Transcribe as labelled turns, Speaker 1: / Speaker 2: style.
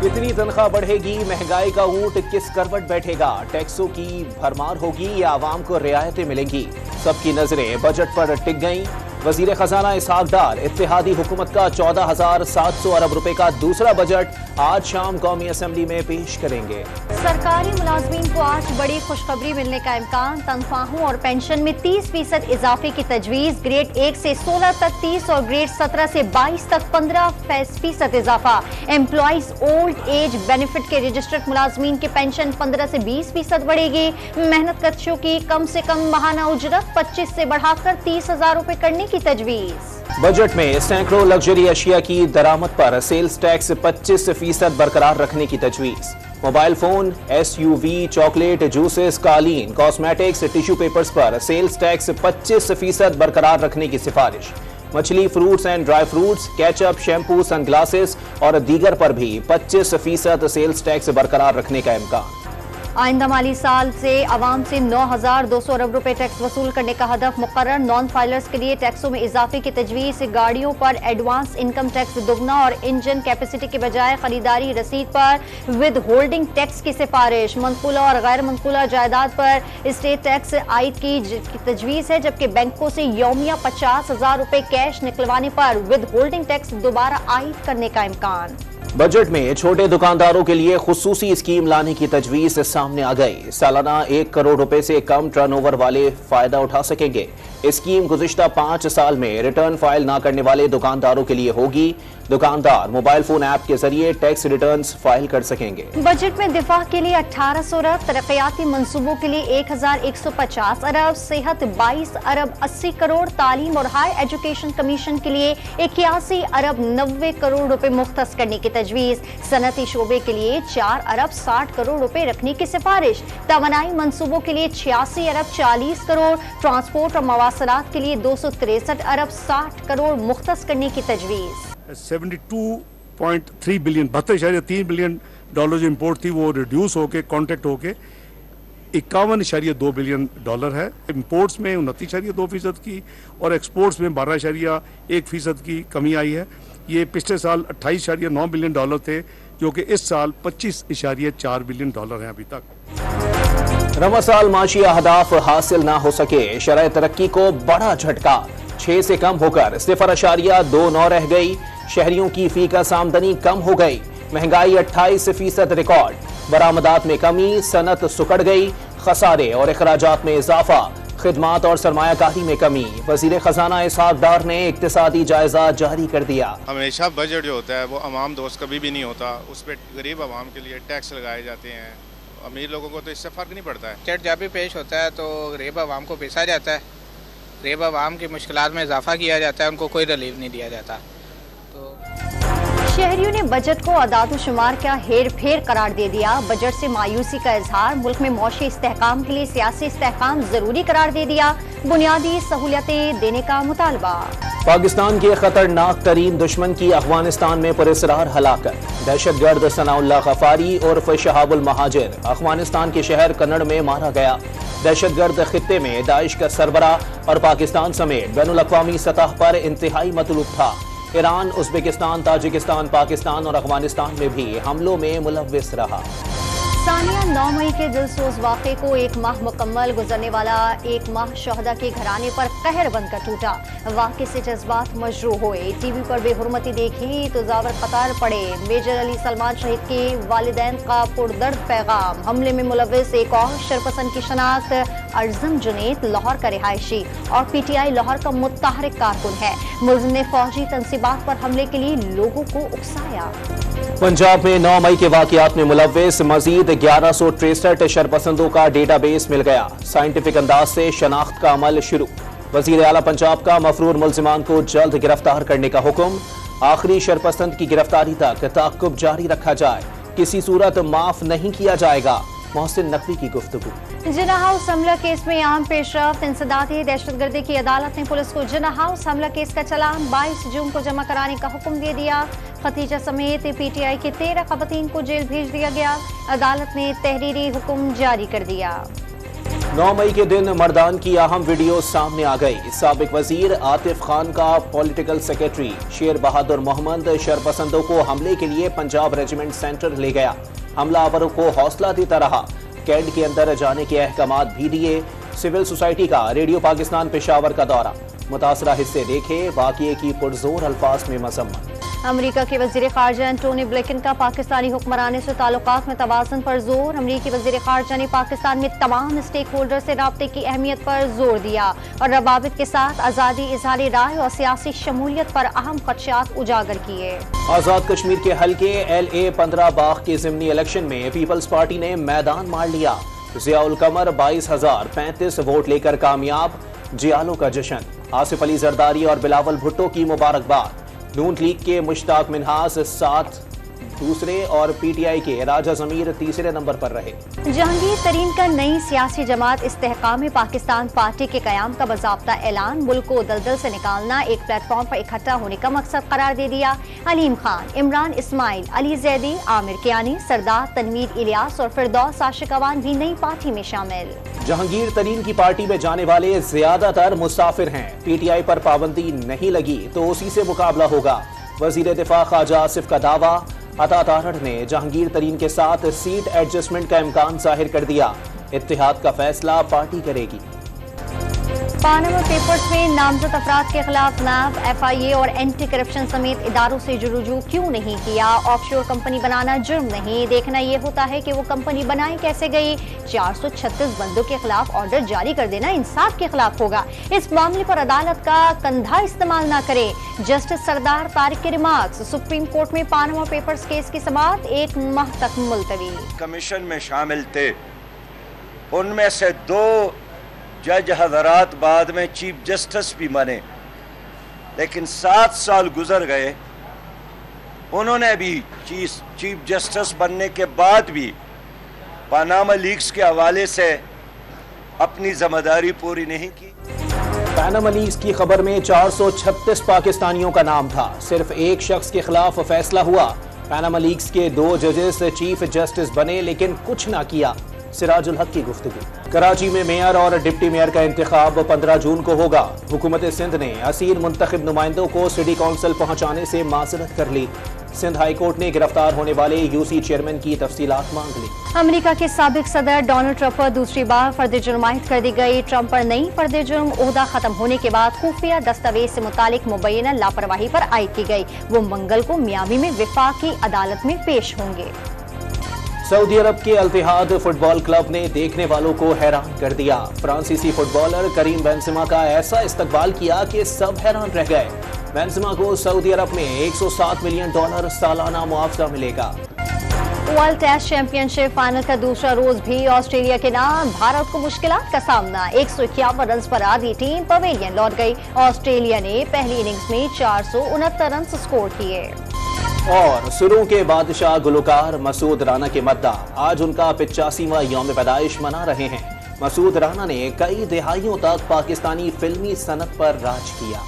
Speaker 1: कितनी तनख्वाह बढ़ेगी, महंगाई का ऊंट किस करवट बैठेगा, टैक्सों की भरमार होगी या आवाम को रियायतें मिलेंगी। सबकी नजरें बजट पर टिक गईं। वजीर खजाना इसहाक डार इत्तेहादी हुकूमत का 14,700 अरब रुपए का दूसरा बजट आज शाम कौमी असेंबली में पेश करेंगे।
Speaker 2: सरकारी मुलाजमीन को आज बड़ी खुशखबरी मिलने का इम्कान। तनख्वाहों और पेंशन में 30% इजाफे की तजवीज। ग्रेड 1 से 16 तक 30 और ग्रेड 17 से 22 तक 15% इजाफा। एम्प्लॉइज ओल्ड एज बेनिफिट के रजिस्टर्ड मुलाजमीन की पेंशन 15 से 20% बढ़ेगी। मेहनत कशों की कम से कम माहाना उजरत 25 से बढ़ाकर 30,000 रुपए करने की तजवीज।
Speaker 1: बजट में सैकड़ों लग्जरी अशिया की दरामद पर सेल्स टैक्स 25% बरकरार रखने की तजवीज। Mobile phone, SUV, chocolate, juices, कालीन, कॉस्मेटिक्स, टिश्यू पेपर्स पर सेल्स टैक्स 25% बरकरार रखने की सिफारिश। मछली, fruits and dry fruits, ketchup, shampoo, sunglasses और दीगर पर भी 25% सेल्स टैक्स बरकरार रखने का इम्कान।
Speaker 2: आइंदा माली साल से आवाम से 9,200 अरब रुपए टैक्स वसूल करने का हदफ मुकर्रर। नॉन फाइलर्स के लिए टैक्सों में इजाफे की तजवीज। गाड़ियों पर एडवांस इनकम टैक्स दुगना और इंजन कैपेसिटी के बजाय खरीदारी रसीद पर विद होल्डिंग टैक्स की सिफारिश। मनकूला और गैर मनकूला जायदाद पर स्टेट टैक्स आयद की तजवीज है, जबकि बैंकों से यौमिया 50,000 रुपए कैश निकलवाने पर विद होल्डिंग टैक्स दोबारा आयद करने का इम्कान।
Speaker 1: बजट में छोटे दुकानदारों के लिए खुसूसी स्कीम लाने की तजवीज सामने आ गई। सालाना 1 करोड़ रुपए से कम टर्नओवर वाले फायदा उठा सकेंगे। स्कीम गुज़िश्ता 5 साल में रिटर्न फाइल न करने वाले दुकानदारों के लिए होगी। दुकानदार मोबाइल फोन ऐप के जरिए टैक्स रिटर्न्स फाइल कर सकेंगे।
Speaker 2: बजट में दिफा के लिए 1800 अरब, तरक्याती मंसूबों के लिए 1150 अरब, सेहत 22 अरब 80 करोड़, तालीम और हाई एजुकेशन कमीशन के लिए 81 अरब 90 करोड़ रुपए मुख्तस करने की तजवीज। सनती शोबे के लिए 4 अरब 60 करोड़ रुपए रखने की सिफारिश। तवानाई मंसूबों के लिए 86 अरब 40 करोड़, ट्रांसपोर्ट और मवासलात के लिए 263 अरब 60 करोड़ मुख्तस करने की तजवीज।
Speaker 3: 72.3 बिलियन 72.3 बिलियन डॉलर जो इम्पोर्ट थी वो रिड्यूस होके कॉन्ट्रैक्ट होके 51.2 बिलियन डॉलर है। इम्पोर्ट्स में 29.2% की और एक्सपोर्ट्स में 12.1% की कमी आई है। ये पिछले साल 28.9 बिलियन डॉलर थे, जो कि इस साल 25.4 बिलियन डॉलर हैं अभी तक।
Speaker 1: रवा साल माशी अहदाफ हासिल ना हो सके, शरह तरक्की को बड़ा झटका। 6 से कम होकर 0.29 रह गई। शहरियों की फीकस आमदनी कम हो गई। महंगाई 28% रिकॉर्ड। बरामदात में कमी, सनत सुकड़ गई। खसारे और अखराजात में इजाफा। खिदमात और सरमायाकारी में कमी। वजीर खजाना इसहाक डार ने इक्तिसादी जायजा जारी कर दिया।
Speaker 4: हमेशा बजट जो होता है वो अवाम दोस्त कभी भी नहीं होता। उस पर गरीब अवाम के लिए टैक्स लगाए जाते हैं। अमीर लोगों को तो इससे फर्क नहीं पड़ता है।
Speaker 5: बजट जब भी पेश होता है तो गरीब अवाम को पीसा जाता है। गरीब अवाम की मुश्किलात में इजाफा किया जाता है, उनको कोई रिलीफ नहीं दिया जाता। तो
Speaker 2: शहरियों ने बजट को अदाद शुमार का हेर फेर करार दे दिया। बजट से मायूसी का इजहार। मुल्क में मौशी इस्तेहकाम के लिए सियासी इस्तेहकाम जरूरी करार दे दिया। बुनियादी सहूलियतें देने का मुतालबा।
Speaker 1: पाकिस्तान के खतरनाक तरीन दुश्मन की अफगानिस्तान में पुरअसरार हलाकत। दहशतगर्द सनाउल्लाह गफारी उर्फ शहाबुल महाजिर अफगानिस्तान के शहर कन्नड़ में मारा गया। दहशतगर्द खित्ते में दाइश का सरबरा और पाकिस्तान समेत बैनुल अक़वामी सतह पर इंतहाई मतलूब था। ईरान, उज़्बेकिस्तान, ताजिकिस्तान, पाकिस्तान और अफगानिस्तान में भी हमलों में मुलव्विस रहा।
Speaker 2: सानिया 9 मई के दिलसोज वाक़े को 1 माह मुकम्मल गुजरने वाला 1 माह शहदा के घराने पर कहर बनकर टूटा। वाक़े से जज्बात मजरूह हुए। टीवी पर बेहुरमती देखी तो जावर कतार पड़े। मेजर अली सलमान शहीद के वालिदैन का पुरदर्द पैगाम। हमले में मुलव्विस एक और शरपसंद की शनाख्त अर्जम जुनैद लाहौर का रिहायशी और PTI लाहौर का मुत्तहरिक कारकुन है। मुल्ज़िम ने फौजी तंसीबात पर हमले के लिए लोगों को उकसाया।
Speaker 1: पंजाब में 9 मई के वाक़यात में मुलव्विस मजीद 1163 शरपसंदों का डेटाबेस मिल गया। साइंटिफिक अंदाज से शनाख्त का अमल शुरू। वज़ीर आला पंजाब का मफरूर मुल्ज़िमान को जल्द गिरफ्तार करने का हुक्म। आखिरी शरपसंद की गिरफ्तारी तक ताक़ुब जारी रखा जाए। किसी सूरत माफ नहीं किया जाएगा। मोहसिन नकवी की गुफ्तगू।
Speaker 2: जिन्ना हाउस हमला केस में अहम पेशरफ्त। इंसदादी दहशतगर्दी की अदालत ने पुलिस को जिन्ना हाउस हमला केस का चालान 22 जून को जमा कराने का हुक्म दे दिया। खतीजा समेत PTI के 13 ख़वातीन को जेल भेज दिया गया। अदालत ने तहरीरी हुक्म जारी कर दिया।
Speaker 1: 9 मई के दिन मर्दान की अहम वीडियो सामने आ गई। साबिक वजीर आतिफ खान का पॉलिटिकल सेक्रेटरी शेर बहादुर मोहम्मद शरपसंदों को हमले के लिए पंजाब रेजिमेंट सेंटर ले गया। हमलावरों को हौसला देता रहा। कैंट के अंदर जाने के अहकामात भी दिए। सिविल सोसाइटी का रेडियो पाकिस्तान पेशावर का दौरा। मुतासरा हिस्से देखे, वाक़ये की पुरजोर अल्फाज में मजम्मत।
Speaker 2: अमरीका के वज़ीर ख़ारजा एंटोनी ब्लिंकन का पाकिस्तानी हुक्मरानों से ताल्लुकात में तवाज़ुन पर जोर। अमरीकी वज़ीर ख़ारजा ने पाकिस्तान में तमाम स्टेक होल्डर से राब्ते की अहमियत पर जोर दिया और रवाबित के साथ आज़ादी, इज़हार राय और सियासी शमूलियत पर अहम खदशात उजागर किए।
Speaker 1: आज़ाद कश्मीर के हल्के LA 15 बाग के ज़िमनी इलेक्शन में पीपल्स पार्टी ने मैदान मार लिया। ज़ियाउल कमर 22,035 वोट लेकर कामयाब। जियालों का जश्न। आसिफ अली जरदारी और बिलावल भुट्टो की मुबारकबाद। नून लीग के मुश्ताक मिन्हास 7 दूसरे और PTI के राजा ज़मीर तीसरे नंबर पर रहे।
Speaker 2: जहांगीर तरीन का नई सियासी जमात इस्तेहकाम पाकिस्तान पार्टी के कयाम का बाज़ाब्ता ऐलान। मुल्क को दलदल से निकालना एक प्लेटफॉर्म पर इकट्ठा होने का मकसद करार दे दिया। अलीम खान, इमरान इस्माइल, अली जैदी, आमिर कियानी, सरदार तनवीर इलियास और फिरदौस आशिक अवान भी नई पार्टी में शामिल।
Speaker 1: जहांगीर तरीन की पार्टी में जाने वाले ज्यादातर मुसाफिर हैं। PTI पर पाबंदी नहीं लगी तो उसी से मुकाबला होगा। वजीर दिफा ख्वाजा आसिफ का दावा। अता तारड़ ने जहांगीर तरीन के साथ सीट एडजस्टमेंट का इम्कान जाहिर कर दिया। इत्तेहाद का फैसला पार्टी करेगी।
Speaker 2: पानामा पेपर्स में नामजद अफराद के खिलाफ NAB, FIA और एंटी करप्शन समेत इदारों से रुजू क्यों नहीं किया? ऑफशोर कंपनी बनाना जुर्म नहीं, देखना ये होता है कि वो कंपनी बनाई कैसे गई। 436 बंदों के खिलाफ ऑर्डर जारी कर देना इंसाफ के खिलाफ होगा। इस मामले पर अदालत का कंधा इस्तेमाल न करे। जस्टिस सरदार तारिक के रिमार्क्स। सुप्रीम कोर्ट में पानामा पेपर्स केस की समाअत 1 माह तक मुलतवी।
Speaker 6: कमीशन में शामिल थे, उनमें से 2 जज हजरात बाद में चीफ जस्टिस भी बने, लेकिन 7 साल गुजर गए। उन्होंने भी चीफ जस्टिस बनने के बाद भी पानामा लीक्स के हवाले से अपनी जिम्मेदारी पूरी नहीं की।
Speaker 1: पानामा लीक्स की खबर में 436 पाकिस्तानियों का नाम था। सिर्फ एक शख्स के खिलाफ फैसला हुआ। पानामा लीक्स के 2 जजेस चीफ जस्टिस बने लेकिन कुछ ना किया। सिराजुल हक की गुफ्तगू। कराची में मेयर और डिप्टी मेयर का इंतखाब 15 जून को होगा। हुकूमत सिंध ने असीर मुंतखब नुमाइंदों को सिटी काउंसिल पहुंचाने से माजरत कर ली। सिंध हाई कोर्ट ने गिरफ्तार होने वाले UC चेयरमैन की तफसीलात मांग ली।
Speaker 2: अमेरिका के साबिक सदर डोनाल्ड ट्रंप पर दूसरी बार फर्द जुर्म आयद कर दी गई। ट्रंप पर नई फर्द जुर्म ओहदा खत्म होने के बाद खुफिया दस्तावेज से मुतालिक मुबैना लापरवाही पर आयद की गई। वो मंगल को मियामी में वफाकी अदालत में पेश होंगे।
Speaker 1: सऊदी अरब के अल-इत्तिहाद फुटबॉल क्लब ने देखने वालों को हैरान कर दिया। फ्रांसीसी फुटबॉलर करीम बेंजेमा का ऐसा इस्तकबाल किया कि सब हैरान रह गए। बेंजेमा को सऊदी अरब में $107 मिलियन सालाना मुआवजा मिलेगा।
Speaker 2: वर्ल्ड टेस्ट चैंपियनशिप फाइनल का दूसरा रोज भी ऑस्ट्रेलिया के नाम। भारत को मुश्किलात का सामना। 151 रन पर आधी टीम पवेलियन लौट गई। ऑस्ट्रेलिया ने पहली इनिंग्स में 469 रन स्कोर किए।
Speaker 1: और सुरों के बादशाह गुलकार मसूद राना के मद्दा आज उनका 85वां यौम पैदाइश मना रहे हैं। मसूद राना ने कई दहाइयों तक पाकिस्तानी फिल्मी सनत पर राज किया।